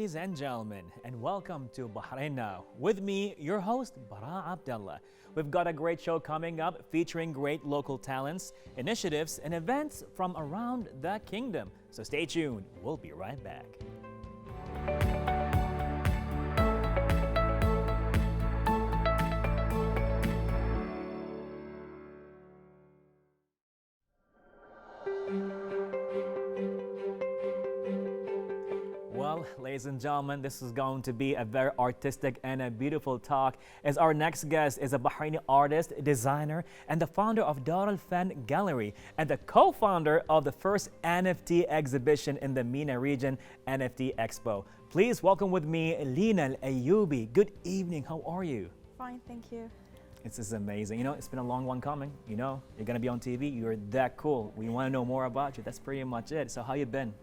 Ladies and gentlemen, and welcome to Bahrain Now. With me, your host, Bara Abdulla. We've got a great show coming up featuring great local talents, initiatives, and events from around the kingdom. So stay tuned. We'll be right back. Well, ladies and gentlemen, this is going to be a very artistic and a beautiful talk, as our next guest is a Bahraini artist, designer, and the founder of Alfann Gallery and the co-founder of the first NFT exhibition in the MENA region, NFT Expo. Please welcome with me Leena Al Ayoobi. Good evening. How are you? Fine, thank you. This is amazing. You know, it's been a long one coming. You know, you're going to be on TV. You're that cool. We want to know more about you. That's pretty much it. So how you been?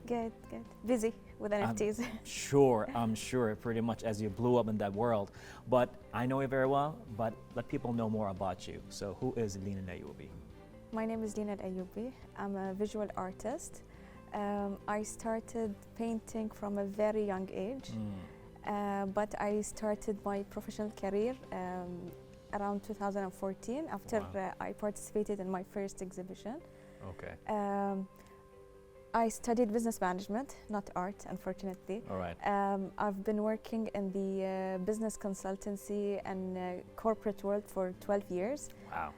Good, good. Busy with NFTs. I'm sure, pretty much as you blew up in that world. But I know you very well, but let people know more about you. So who is Leena Al Ayoobi? My name is Leena Al Ayoobi. I'm a visual artist. I started painting from a very young age, but I started my professional career around 2014 after I participated in my first exhibition. Okay. I studied business management, not art, unfortunately. All right. I've been working in the business consultancy and corporate world for 12 years. Wow.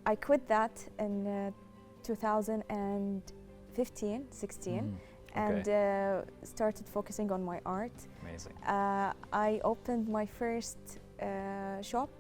I quit that in 2015, 16, and started focusing on my art. Amazing. I opened my first shop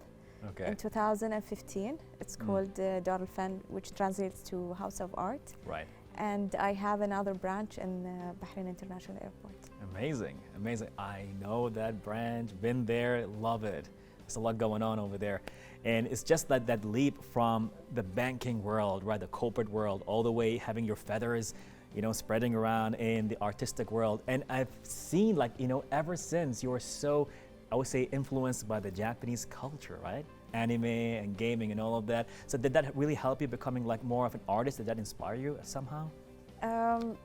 in 2015. It's called Alfann, which translates to House of Art. Right. And I have another branch in Bahrain International Airport. Amazing, amazing. I know that branch, been there, love it. There's a lot going on over there. And it's just that leap from the banking world, right, the corporate world, all the way having your feathers, you know, spreading around in the artistic world. And I've seen, like, you know, ever since you were so, I would say, influenced by the Japanese culture, right? Anime and gaming and all of that. So did that really help you becoming like more of an artist? Did that inspire you somehow?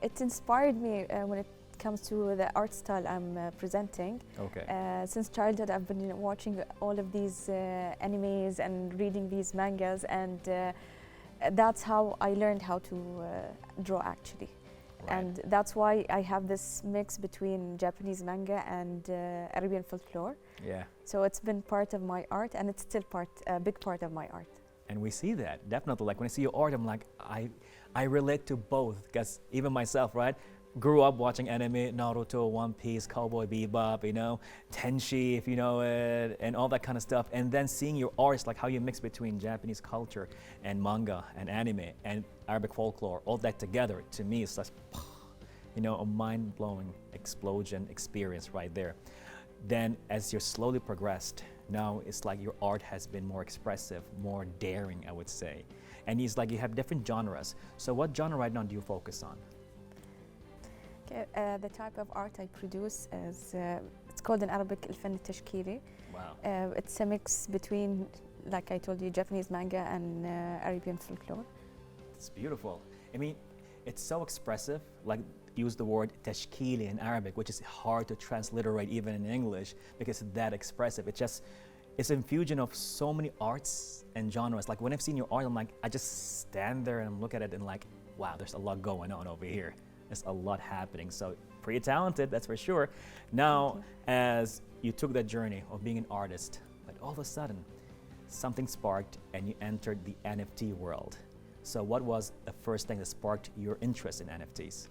It inspired me when it comes to the art style I'm presenting. Okay. Since childhood, I've been watching all of these animes and reading these mangas, and that's how I learned how to draw, actually. Right. And that's why I have this mix between Japanese manga and Arabian folklore. Yeah. So it's been part of my art, and it's still a big part of my art. And we see that, definitely. Like when I see your art, I'm like, I relate to both, because even myself, right? Grew up watching anime, Naruto, One Piece, Cowboy Bebop, you know, Tenchi, if you know it, and all that kind of stuff. And then seeing your arts, like how you mix between Japanese culture and manga and anime and Arabic folklore, all that together, to me, is such, you know, a mind-blowing explosion experience right there. Then as you're slowly progressed, now it's like your art has been more expressive, more daring, I would say. And it's like you have different genres. So what genre right now do you focus on? The type of art I produce is, it's called in Arabic Alfann التشكيلي. Wow. It's a mix between, like I told you, Japanese manga and Arabian folklore. It's beautiful. I mean, it's so expressive, like use the word tashkili in Arabic, which is hard to transliterate even in English because it's that expressive. It's an infusion of so many arts and genres. Like when I've seen your art, I'm like, I just stand there and look at it and like, wow, there's a lot going on over here. There's a lot happening. So pretty talented, that's for sure. Now, as you took that journey of being an artist, but all of a sudden, something sparked and you entered the NFT world. So what was the first thing that sparked your interest in NFTs?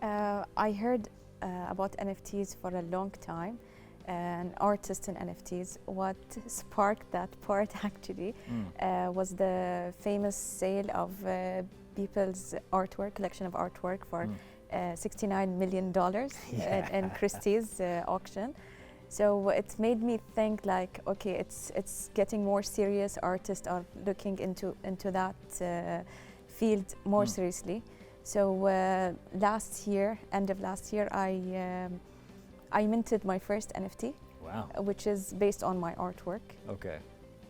I heard about NFTs for a long time, an artist in NFTs. What sparked that part actually was the famous sale of people's artwork, collection of artwork for $69 million in Christie's auction. So it made me think like, okay, it's getting more serious. Artists are looking into that field more seriously. So last year, end of last year, I minted my first NFT. Wow. Which is based on my artwork. Okay.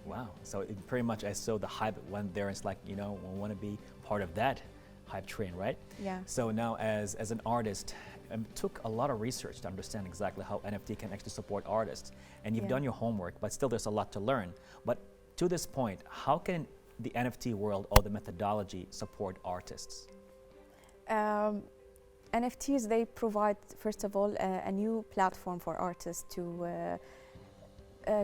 Wow. So it pretty much, I saw the hype went there. It's like, you know, we want to be part of that hype train, right? Yeah. So now as an artist, took a lot of research to understand exactly how NFT can actually support artists. And you've done your homework, but still there's a lot to learn. But to this point, how can the NFT world or the methodology support artists? NFTs, they provide, first of all, a new platform for artists to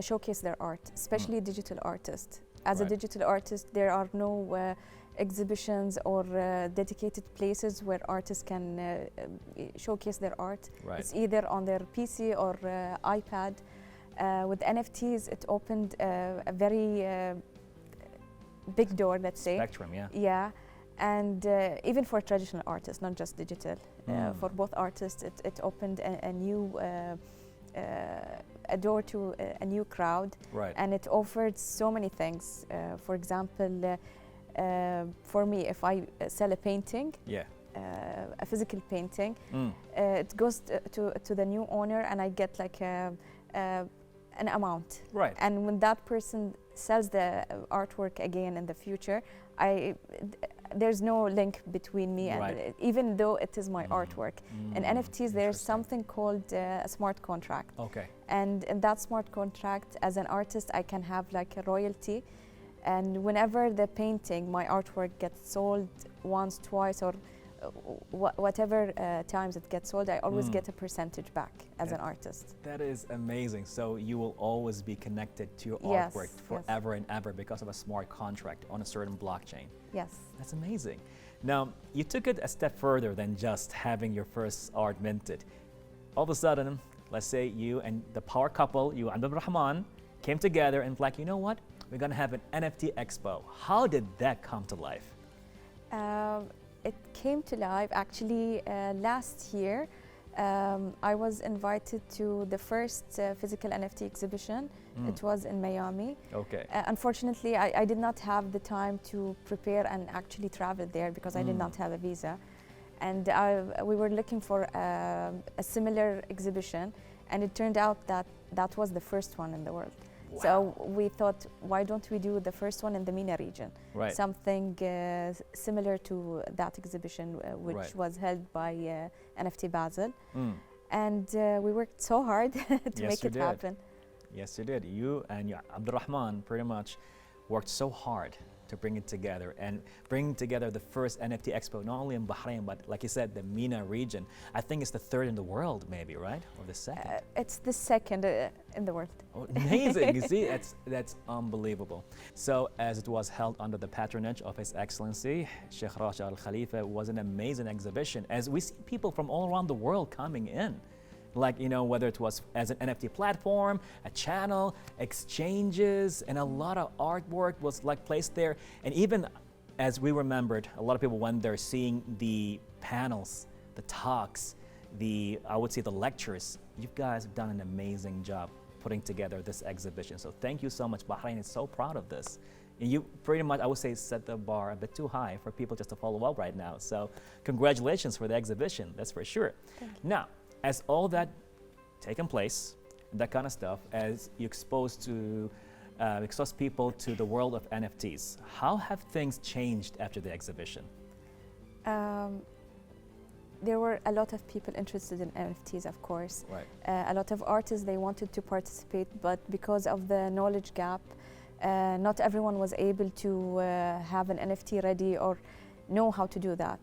showcase their art, especially digital artists. As a digital artist, there are no exhibitions or dedicated places where artists can showcase their art. It's either on their PC or iPad. With NFTs, it opened a very big door, let's say. Spectrum, yeah. Yeah, and even for traditional artists, not just digital. For both artists, it opened a new a door to a new crowd, and it offered so many things. For example, for me, if I sell a painting, a physical painting, it goes to the new owner, and I get like an amount. And when that person sells the artwork again in the future, there's no link between me and even though it is my artwork. In NFTs, there's something called a smart contract. And in that smart contract, as an artist, I can have like a royalty. And whenever the painting, my artwork gets sold once, twice, or whatever times it gets sold, I always get a percentage back as an artist. That is amazing. So you will always be connected to your artwork forever and ever because of a smart contract on a certain blockchain. Yes. That's amazing. Now, you took it a step further than just having your first art minted. All of a sudden, let's say you and the power couple, you and Abdulrahman, came together and like, you know what? We're going to have an NFT Expo. How did that come to life? It came to life actually last year. I was invited to the first physical NFT exhibition. It was in Miami. Unfortunately, I did not have the time to prepare and actually travel there because I did not have a visa. And we were looking for a similar exhibition, and it turned out that that was the first one in the world. So we thought, why don't we do the first one in the MENA region? Something similar to that exhibition, which was held by NFT Basel. And we worked so hard to make it happen. Yes, you did. You and Abdulrahman pretty much worked so hard to bring it together and bring together the first NFT Expo, not only in Bahrain, but like you said, the MENA region. I think it's the third in the world, maybe, right? Or the second? It's the second in the world. Oh, amazing. You see, that's unbelievable. So as it was held under the patronage of His Excellency, Sheikh Rashid Al Khalifa, it was an amazing exhibition as we see people from all around the world coming in. Like, you know, whether it was as an NFT platform, a channel, exchanges, and a lot of artwork was like placed there. And even as we remembered, a lot of people went there seeing the panels, the talks, I would say the lectures. You guys have done an amazing job putting together this exhibition. So thank you so much. Bahrain is so proud of this. And you pretty much, I would say, set the bar a bit too high for people just to follow up right now. So congratulations for the exhibition, that's for sure. Now, as all that taken place, that kind of stuff, as you expose people to the world of NFTs, how have things changed after the exhibition? There were a lot of people interested in NFTs, of course. A lot of artists, they wanted to participate, but because of the knowledge gap, not everyone was able to have an NFT ready or know how to do that.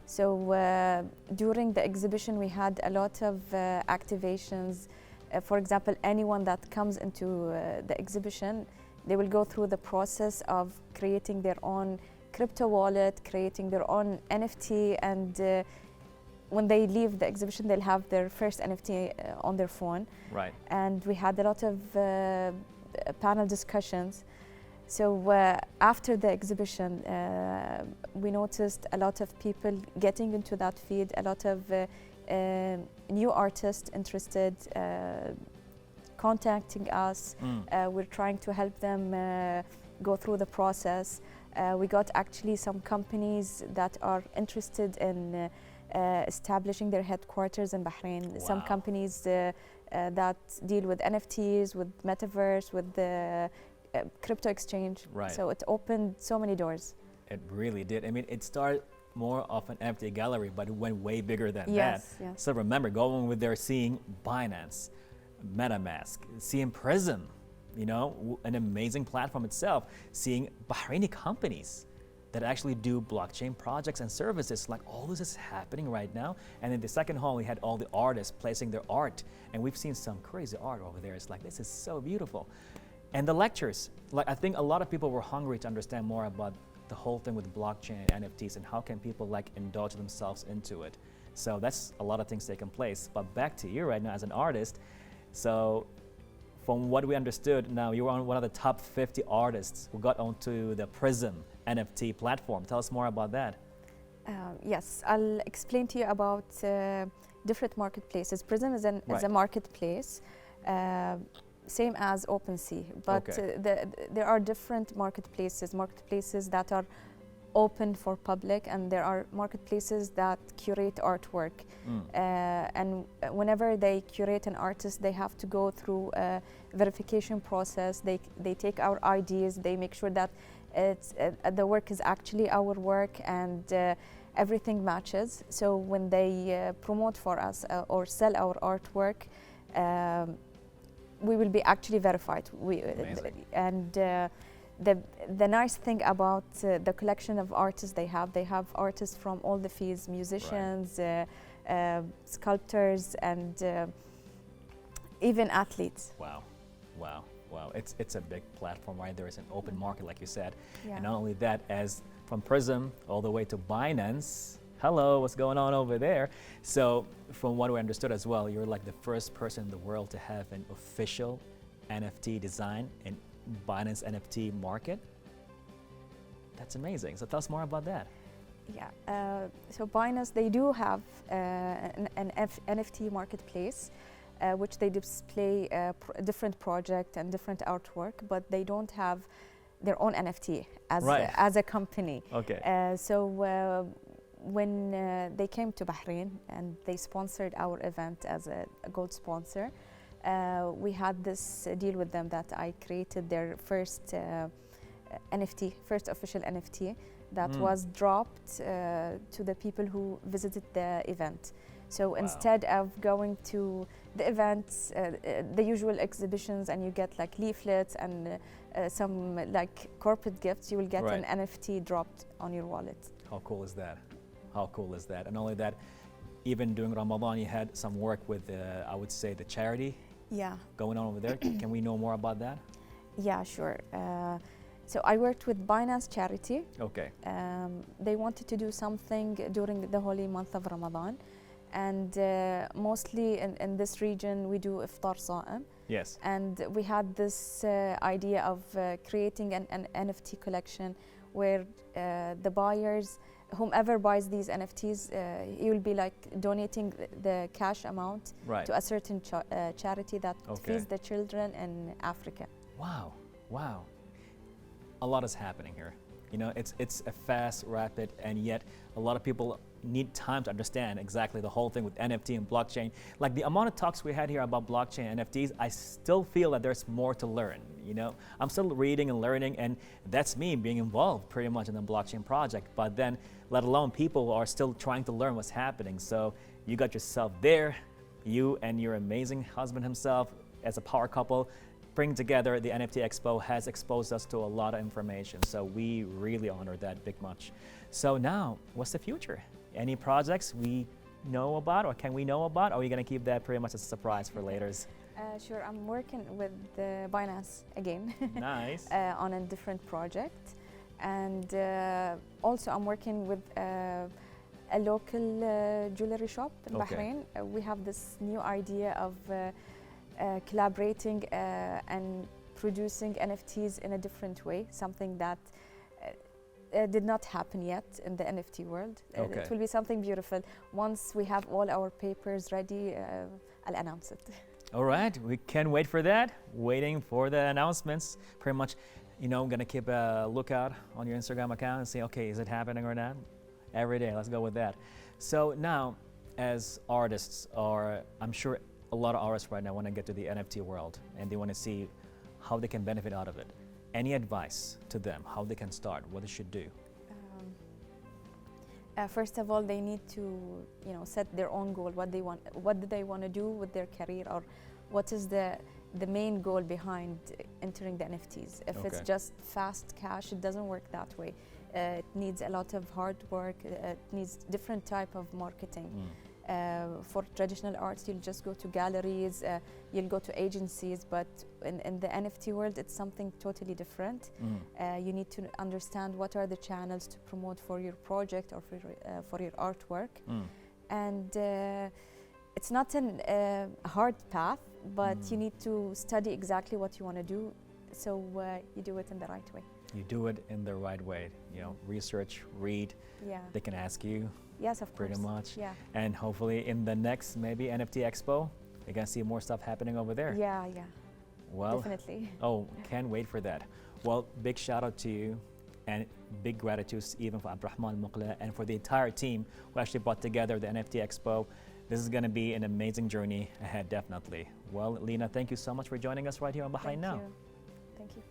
So during the exhibition, we had a lot of activations. For example, anyone that comes into the exhibition, they will go through the process of creating their own crypto wallet, creating their own NFT, and when they leave the exhibition, they'll have their first NFT on their phone. And we had a lot of panel discussions. So after the exhibition, we noticed a lot of people getting into that feed, a lot of new artists interested, contacting us. We're trying to help them go through the process. We got actually some companies that are interested in establishing their headquarters in Bahrain. Some companies that deal with NFTs, with metaverse, with the crypto exchange. So it opened so many doors. It really did. I mean, it started more of an NFT gallery, but it went way bigger than Yes, that. yes. So remember, going with there, seeing Binance, MetaMask, seeing Prism, you know, an amazing platform itself, seeing Bahraini companies that actually do blockchain projects and services. Like all this is happening right now. And in the second hall, we had all the artists placing their art, and we've seen some crazy art over there. It's like, this is so beautiful. And the lectures, like I think a lot of people were hungry to understand more about the whole thing with blockchain and NFTs and how can people like indulge themselves into it. So that's a lot of things taking place. But back to you right now as an artist. So from what we understood, now you are one of the top 50 artists who got onto the Prism NFT platform. Tell us more about that. Yes, I'll explain to you about different marketplaces. Prism is is a marketplace, same as OpenSea, but there are different marketplaces that are open for public, and there are marketplaces that curate artwork. And whenever they curate an artist, they have to go through a verification process. They take our IDs, they make sure that the work is actually our work, and everything matches. So when they promote for us or sell our artwork, we will be actually verified. The nice thing about the collection of artists they have artists from all the fields, musicians, sculptors, and even athletes. Wow, wow, wow. It's a big platform, right? There is an open market, like you said. Yeah. And not only that, as from Prism all the way to Binance, hello, what's going on over there? So from what we understood as well, you're like the first person in the world to have an official NFT design in Binance NFT market. That's amazing. So tell us more about that. Yeah, so Binance, they do have an NFT marketplace, which they display different project and different artwork, but they don't have their own NFT as a company. Okay. So when they came to Bahrain and they sponsored our event as a gold sponsor, we had this deal with them that I created their first NFT, first official NFT that was dropped to the people who visited the event. So instead of going to the events, the usual exhibitions, and you get like leaflets and some like corporate gifts, you will get an NFT dropped on your wallet. How cool is that? How cool is that? And only that, even during Ramadan, you had some work with, I would say, the charity going on over there. Can we know more about that? Yeah, sure. So I worked with Binance Charity. Okay. They wanted to do something during the holy month of Ramadan. And mostly in this region, we do Iftar Sa'im. Yes. And we had this idea of creating an NFT collection where the buyers, whomever buys these NFTs, he will be like donating the cash amount to a certain charity that feeds the children in Africa. Wow, wow. A lot is happening here. You know, it's a fast, rapid, and yet a lot of people need time to understand exactly the whole thing with NFT and blockchain. Like the amount of talks we had here about blockchain and NFTs, I still feel that there's more to learn. You know, I'm still reading and learning, and that's me being involved pretty much in the blockchain project. But then, let alone people are still trying to learn what's happening. So you got yourself there, you and your amazing husband himself as a power couple, bring together the NFT Expo has exposed us to a lot of information. So we really honor that big much. So now, what's the future? Any projects we know about or can we know about? Or are we going to keep that pretty much as a surprise for later? Sure, I'm working with Binance again. Nice. On a different project. And also I'm working with a local jewelry shop in Bahrain. We have this new idea of collaborating and producing NFTs in a different way, something that did not happen yet in the NFT world. It will be something beautiful. Once we have all our papers ready, I'll announce it. All right, we can't wait for that. Waiting for the announcements. Pretty much, you know, I'm gonna keep a lookout on your Instagram account and see, okay, is it happening or not? Every day, let's go with that. So now, as artists, or I'm sure a lot of artists right now want to get to the NFT world and they want to see how they can benefit out of it. Any advice to them, how they can start, what they should do? First of all, they need to, set their own goal. What do they want to do with their career, or what is the main goal behind entering the NFTs? If it's just fast cash, it doesn't work that way. It needs a lot of hard work. It needs different type of marketing. For traditional arts, you'll just go to galleries, you'll go to agencies, but in the NFT world, it's something totally different. You need to understand what are the channels to promote for your project or for your artwork. And it's not a hard path, but you need to study exactly what you want to do, so you do it in the right way. You do it in the right way, research, read, they can ask you. Yes, of course. Pretty much. Yeah. And hopefully in the next maybe NFT Expo, you're going to see more stuff happening over there. Yeah. Well, definitely. Oh, can't wait for that. Well, big shout out to you and big gratitude even for Abdurrahman Muqla and for the entire team who actually brought together the NFT Expo. This is going to be an amazing journey ahead, definitely. Well, Leena, thank you so much for joining us right here on Bahrain Now. Thank you.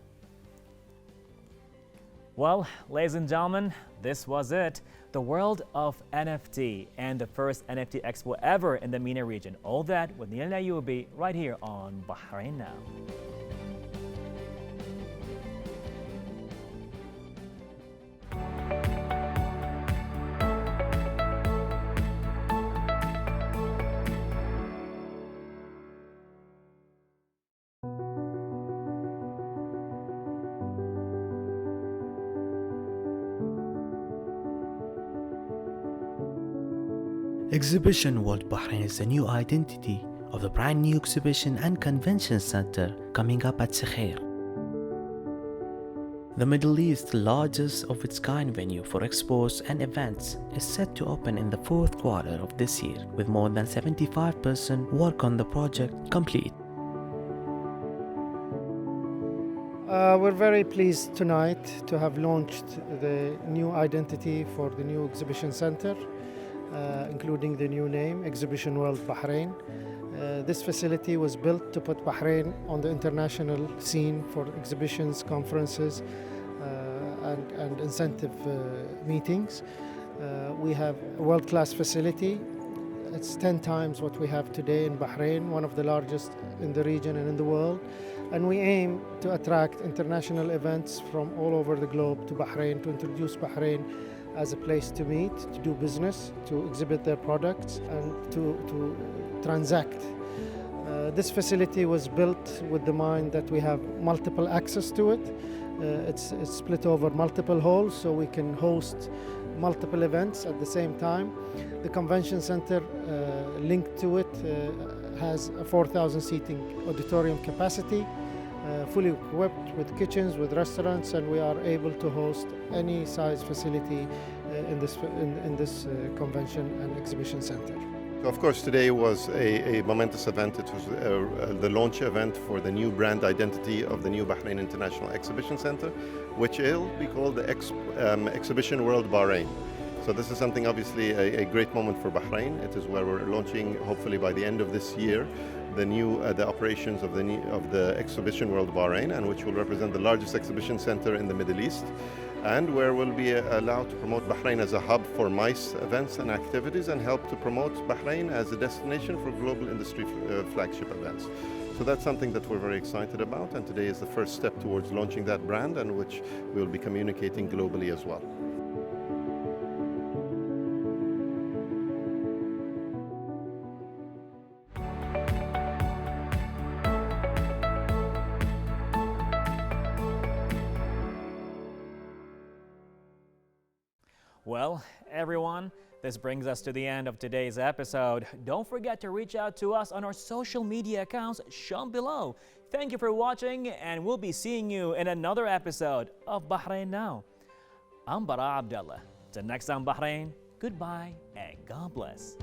Well, ladies and gentlemen, this was it. The world of NFT and the first NFT Expo ever in the MENA region. All that with Leena Al Ayoobi right here on Bahrain Now. Exhibition World Bahrain is the new identity of the brand new exhibition and convention center coming up at Sakhair. The Middle East's largest of its kind venue for expos and events is set to open in the fourth quarter of this year, with more than 75% work on the project complete. We're very pleased tonight to have launched the new identity for the new exhibition center, including the new name, Exhibition World Bahrain. This facility was built to put Bahrain on the international scene for exhibitions, conferences, and incentive meetings. We have a world-class facility. It's 10 times what we have today in Bahrain, one of the largest in the region and in the world. And we aim to attract international events from all over the globe to Bahrain, to introduce Bahrain as a place to meet, to do business, to exhibit their products, and to transact. This facility was built with the mind that we have multiple access to it. It's split over multiple halls, so we can host multiple events at the same time. The convention center linked to it has a 4,000 seating auditorium capacity, fully equipped with kitchens, with restaurants, and we are able to host any size facility in this convention and exhibition center. Of course, today was a momentous event. It was the launch event for the new brand identity of the new Bahrain International Exhibition Center, which will be called the Exhibition World Bahrain. So this is something obviously a great moment for Bahrain. It is where we're launching, hopefully by the end of this year, the operations of the Exhibition World Bahrain, and which will represent the largest exhibition center in the Middle East, and where we'll be allowed to promote Bahrain as a hub for MICE events and activities, and help to promote Bahrain as a destination for global industry flagship events. So that's something that we're very excited about, and today is the first step towards launching that brand, and which we'll be communicating globally as well. Well, everyone, this brings us to the end of today's episode. Don't forget to reach out to us on our social media accounts shown below. Thank you for watching, and we'll be seeing you in another episode of Bahrain Now. I'm Bara Abdulla. Till next time, Bahrain, goodbye and God bless.